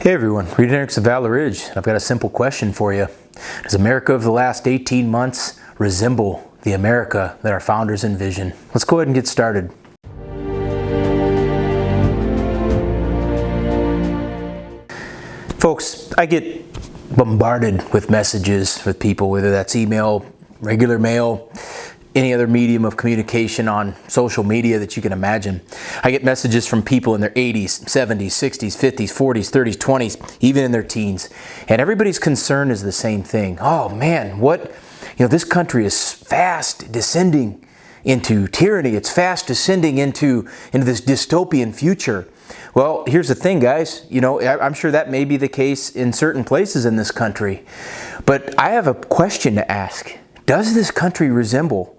Hey everyone, Reid Henrichs of Valor, and I've got a simple question for you. Does America of the last 18 months resemble the America that our founders envisioned? Let's go ahead and get started. Folks, I get bombarded with messages with people, whether that's email, regular mail, any other medium of communication on social media that you can imagine. I get messages from people in their 80s, 70s, 60s, 50s, 40s, 30s, 20s, even in their teens. And everybody's concern is the same thing. Oh man, this country is fast descending into tyranny. It's fast descending into this dystopian future. Well, here's the thing, guys. I'm sure that may be the case in certain places in this country. But I have a question to ask. Does this country resemble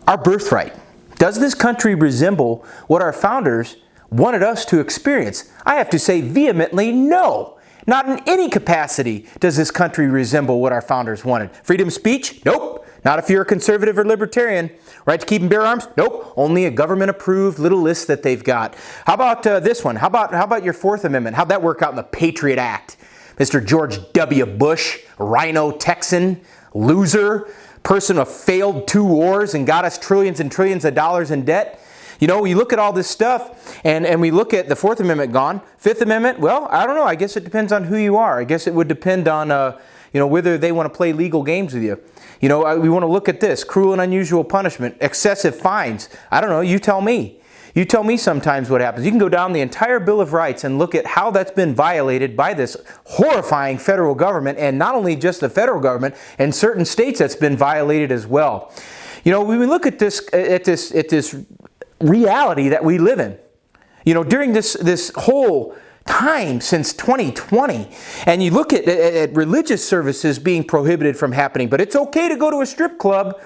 our birthright? Does this country resemble what our founders wanted us to experience? I have to say vehemently no. Not in any capacity does this country resemble what our founders wanted. Freedom of speech? Nope. Not if you're a conservative or libertarian. Right to keep and bear arms? Nope. Only a government-approved little list that they've got. How about this one? How about your Fourth Amendment? How'd that work out in the Patriot Act? Mr. George W. Bush, Rhino Texan, loser, person who failed 2 wars and got us trillions and trillions of dollars in debt. We look at all this stuff and we look at the Fourth Amendment gone. Fifth Amendment, well, I don't know. I guess it depends on who you are. I guess it would depend on, whether they want to play legal games with you. We want to look at this. Cruel and unusual punishment, excessive fines. I don't know. You tell me. You tell me sometimes what happens. You can go down the entire Bill of Rights and look at how that's been violated by this horrifying federal government, and not only just the federal government, in certain states that's been violated as well. When we look at this reality that we live in, during this whole time since 2020, and you look at religious services being prohibited from happening, but it's okay to go to a strip club.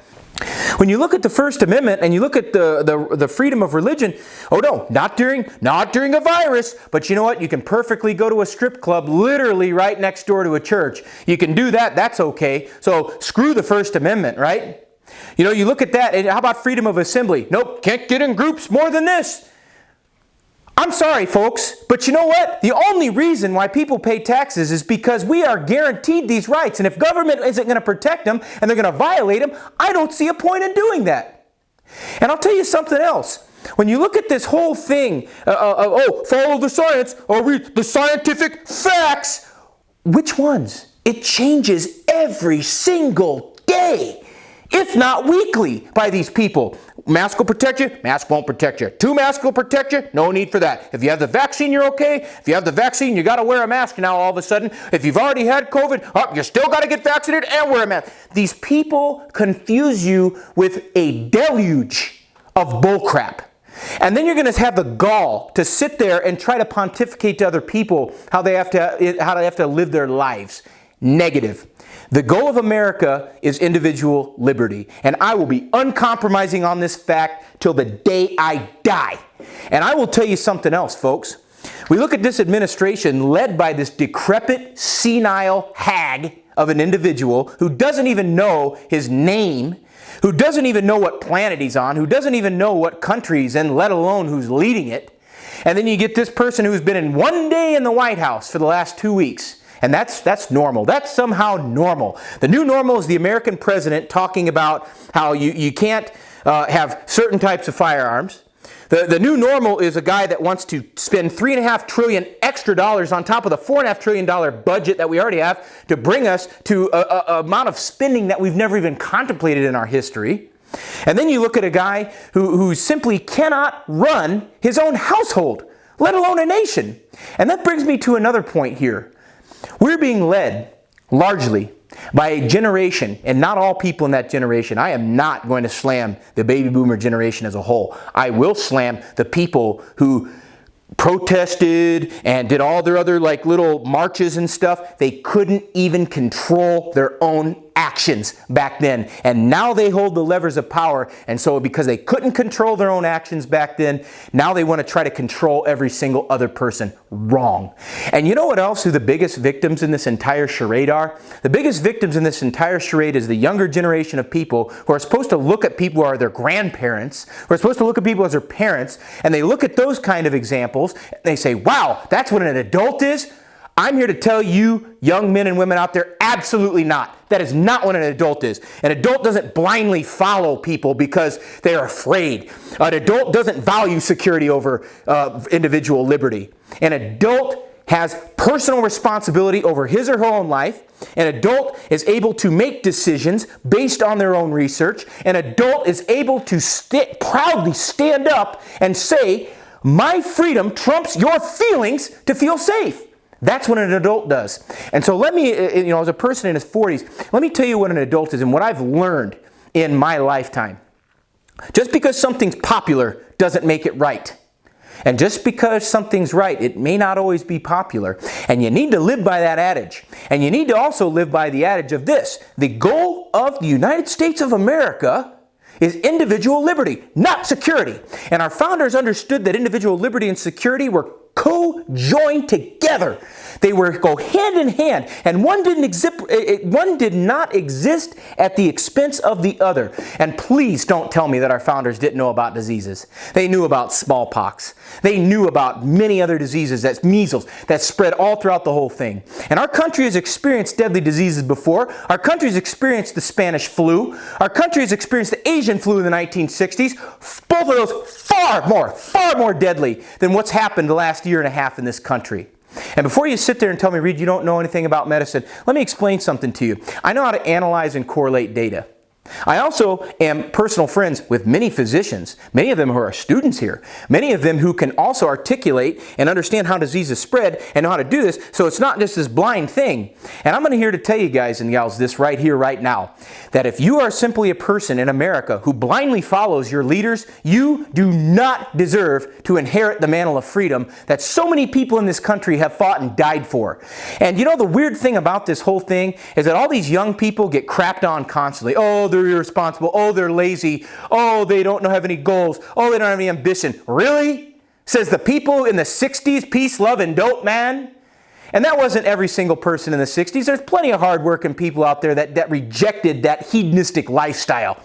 When you look at the First Amendment and you look at the freedom of religion, oh no, not during a virus, but you know what? You can perfectly go to a strip club literally right next door to a church. You can do that, that's okay. So screw the First Amendment, right? You look at that, and how about freedom of assembly? Nope, can't get in groups more than this. I'm sorry, folks, but you know what? The only reason why people pay taxes is because we are guaranteed these rights. And if government isn't going to protect them and they're going to violate them, I don't see a point in doing that. And I'll tell you something else. When you look at this whole thing, follow the science or read the scientific facts, which ones? It changes every single day, if not weekly, by these people. Mask will protect you, mask won't protect you. 2 masks will protect you, no need for that. If you have the vaccine, you're okay. If you have the vaccine, you got to wear a mask now all of a sudden. If you've already had COVID, you still got to get vaccinated and wear a mask. These people confuse you with a deluge of bullcrap. And then you're going to have the gall to sit there and try to pontificate to other people how they have to live their lives. Negative. The goal of America is individual liberty, and I will be uncompromising on this fact till the day I die. And I will tell you something else, folks. We look at this administration led by this decrepit, senile hag of an individual who doesn't even know his name, who doesn't even know what planet he's on, who doesn't even know what country he's in, let alone who's leading it. And then you get this person who's been in 1 day in the White House for the last 2 weeks. And that's normal. That's somehow normal. The new normal is the American president talking about how you can't have certain types of firearms. The new normal is a guy that wants to spend $3.5 trillion extra dollars on top of the $4.5 trillion budget that we already have to bring us to a amount of spending that we've never even contemplated in our history. And then you look at a guy who simply cannot run his own household, let alone a nation. And that brings me to another point here. We're being led largely by a generation, and not all people in that generation. I am not going to slam the baby boomer generation as a whole. I will slam the people who protested and did all their other little marches and stuff. They couldn't even control their own actions back then. And now they hold the levers of power. And so because they couldn't control their own actions back then, now they want to try to control every single other person. Wrong. And you know what else who the biggest victims in this entire charade are? The biggest victims in this entire charade is the younger generation of people who are supposed to look at people who are their grandparents, who are supposed to look at people as their parents, and they look at those kind of examples and they say, wow, that's what an adult is? I'm here to tell you, young men and women out there, absolutely not. That is not what an adult is. An adult doesn't blindly follow people because they are afraid. An adult doesn't value security over individual liberty. An adult has personal responsibility over his or her own life. An adult is able to make decisions based on their own research. An adult is able to proudly stand up and say, my freedom trumps your feelings to feel safe. That's what an adult does. And so let me, as a person in his 40s, let me tell you what an adult is and what I've learned in my lifetime. Just because something's popular doesn't make it right. And just because something's right, it may not always be popular. And you need to live by that adage. And you need to also live by the adage of this: the goal of the United States of America is individual liberty, not security. And our founders understood that individual liberty and security were co-joined together. They go hand in hand, and one did not exist at the expense of the other. And please don't tell me that our founders didn't know about diseases. They knew about smallpox. They knew about many other diseases, that's measles, that spread all throughout the whole thing. And our country has experienced deadly diseases before. Our country has experienced the Spanish flu. Our country has experienced the Asian flu in the 1960s. Both of those far more deadly than what's happened the last year and a half in this country. And before you sit there and tell me, Reid, you don't know anything about medicine, let me explain something to you. I know how to analyze and correlate data. I also am personal friends with many physicians, many of them who are students here, many of them who can also articulate and understand how diseases spread and know how to do this, so it's not just this blind thing. And I'm here to tell you guys and gals this right here, right now, that if you are simply a person in America who blindly follows your leaders, you do not deserve to inherit the mantle of freedom that so many people in this country have fought and died for. And you know, the weird thing about this whole thing is that all these young people get crapped on constantly. Oh, they're irresponsible. Oh, they're lazy. Oh, they don't have any goals. Oh, they don't have any ambition. Really? Says the people in the 60s, peace, love, and dope, man. And that wasn't every single person in the 60s. There's plenty of hardworking people out there that rejected that hedonistic lifestyle.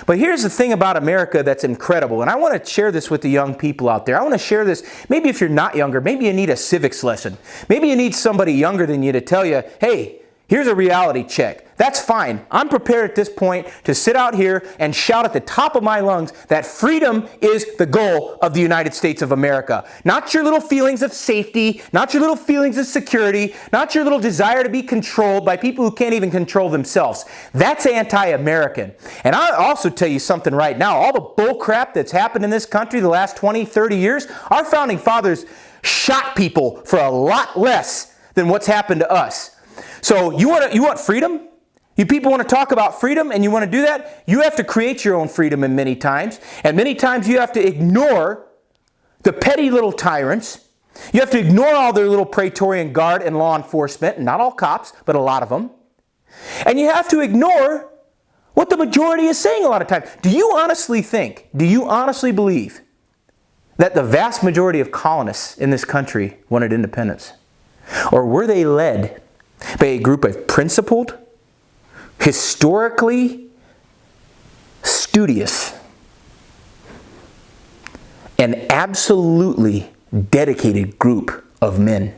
But here's the thing about America that's incredible, and I want to share this with the young people out there. I want to share this, maybe if you're not younger, maybe you need a civics lesson. Maybe you need somebody younger than you to tell you, hey, here's a reality check. That's fine. I'm prepared at this point to sit out here and shout at the top of my lungs that freedom is the goal of the United States of America. Not your little feelings of safety, not your little feelings of security, not your little desire to be controlled by people who can't even control themselves. That's anti-American. And I'll also tell you something right now. All the bull crap that's happened in this country the last 20, 30 years, our founding fathers shot people for a lot less than what's happened to us. So you want freedom? You people want to talk about freedom and you want to do that? You have to create your own freedom in many times. And many times you have to ignore the petty little tyrants. You have to ignore all their little Praetorian Guard and law enforcement. Not all cops, but a lot of them. And you have to ignore what the majority is saying a lot of times. Do you honestly believe that the vast majority of colonists in this country wanted independence? Or were they led by a group of principled, historically studious, and absolutely dedicated group of men?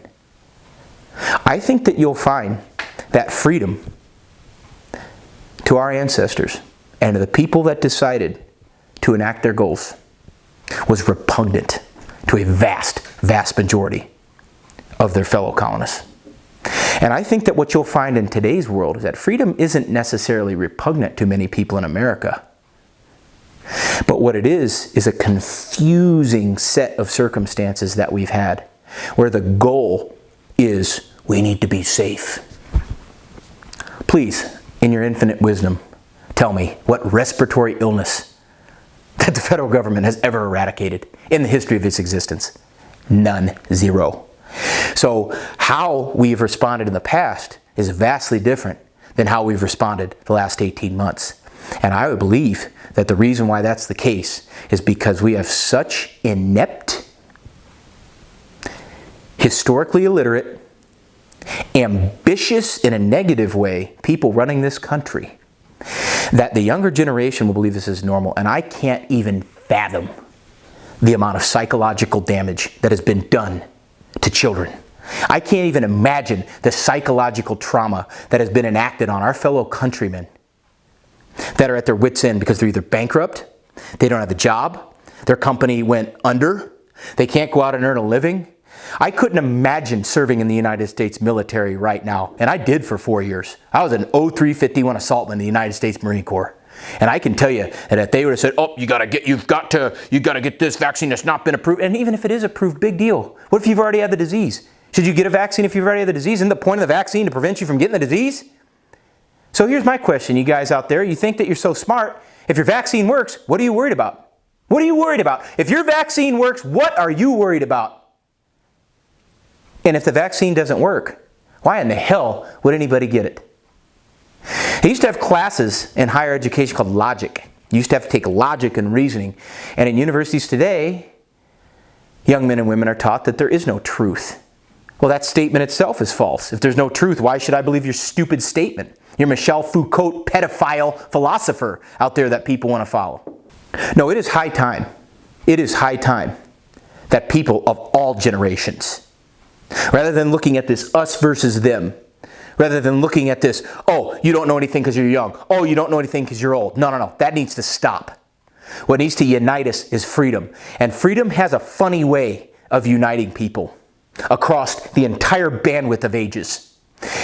I think that you'll find that freedom to our ancestors and to the people that decided to enact their goals was repugnant to a vast majority of their fellow colonists. And I think that what you'll find in today's world is that freedom isn't necessarily repugnant to many people in America. But what it is a confusing set of circumstances that we've had, where the goal is we need to be safe. Please, in your infinite wisdom, tell me what respiratory illness that the federal government has ever eradicated in the history of its existence. None. Zero. So how we've responded in the past is vastly different than how we've responded the last 18 months. And I would believe that the reason why that's the case is because we have such inept, historically illiterate, ambitious in a negative way people running this country, that the younger generation will believe this is normal. And I can't even fathom the amount of psychological damage that has been done to children I can't even imagine the psychological trauma that has been enacted on our fellow countrymen that are at their wits' end because they're either bankrupt, they don't have a job, their company went under, they can't go out and earn a living. I couldn't imagine serving in the United States military right now, and I did for 4 years. I was an 0351 assaultman in the United States Marine Corps. And I can tell you that if they would have said, oh, you gotta get this vaccine that's not been approved, and even if it is approved, big deal. What if you've already had the disease? Should you get a vaccine if you've already had the disease? Isn't the point of the vaccine to prevent you from getting the disease? So here's my question, you guys out there. You think that you're so smart. If your vaccine works, what are you worried about? What are you worried about? If your vaccine works, what are you worried about? And if the vaccine doesn't work, why in the hell would anybody get it? I used to have classes in higher education called logic. You used to have to take logic and reasoning. And in universities today, young men and women are taught that there is no truth. Well, that statement itself is false. If there's no truth, why should I believe your stupid statement? Your Michel Foucault pedophile philosopher out there that people want to follow. No, it is high time. It is high time that people of all generations, rather than looking at this us versus them, rather than looking at this, oh, you don't know anything because you're young. Oh, you don't know anything because you're old. No. That needs to stop. What needs to unite us is freedom. And freedom has a funny way of uniting people across the entire bandwidth of ages.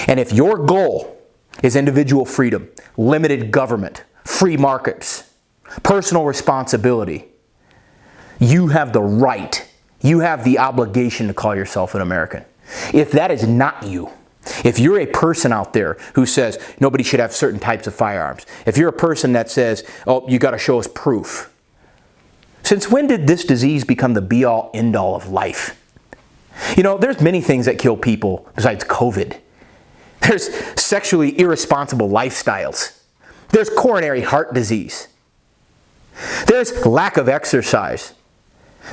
And if your goal is individual freedom, limited government, free markets, personal responsibility, you have the right, you have the obligation to call yourself an American. If that is not you, if you're a person out there who says nobody should have certain types of firearms, if you're a person that says, oh, you got to show us proof. Since when did this disease become the be-all, end-all of life? You know, there's many things that kill people besides COVID. There's sexually irresponsible lifestyles. There's coronary heart disease. There's lack of exercise.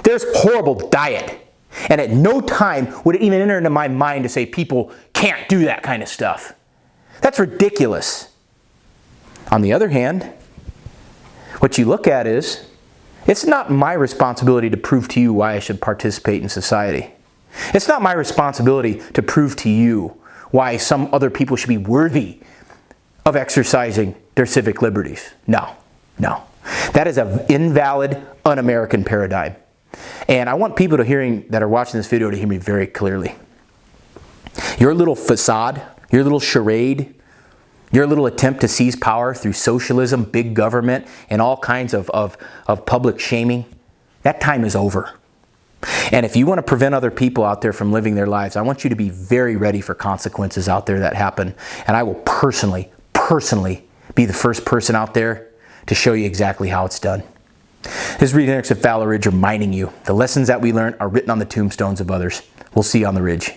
There's horrible diet. And at no time would it even enter into my mind to say people can't do that kind of stuff. That's ridiculous. On the other hand, what you look at is, it's not my responsibility to prove to you why I should participate in society. It's not my responsibility to prove to you why some other people should be worthy of exercising their civic liberties. No. That is an invalid, un-American paradigm. And I want people that are watching this video to hear me very clearly. Your little facade, your little charade, your little attempt to seize power through socialism, big government, and all kinds of public shaming, that time is over. And if you want to prevent other people out there from living their lives, I want you to be very ready for consequences out there that happen. And I will personally be the first person out there to show you exactly how it's done. This is Reid Henrichs of Valor Ridge reminding you, the lessons that we learn are written on the tombstones of others. We'll see you on the ridge.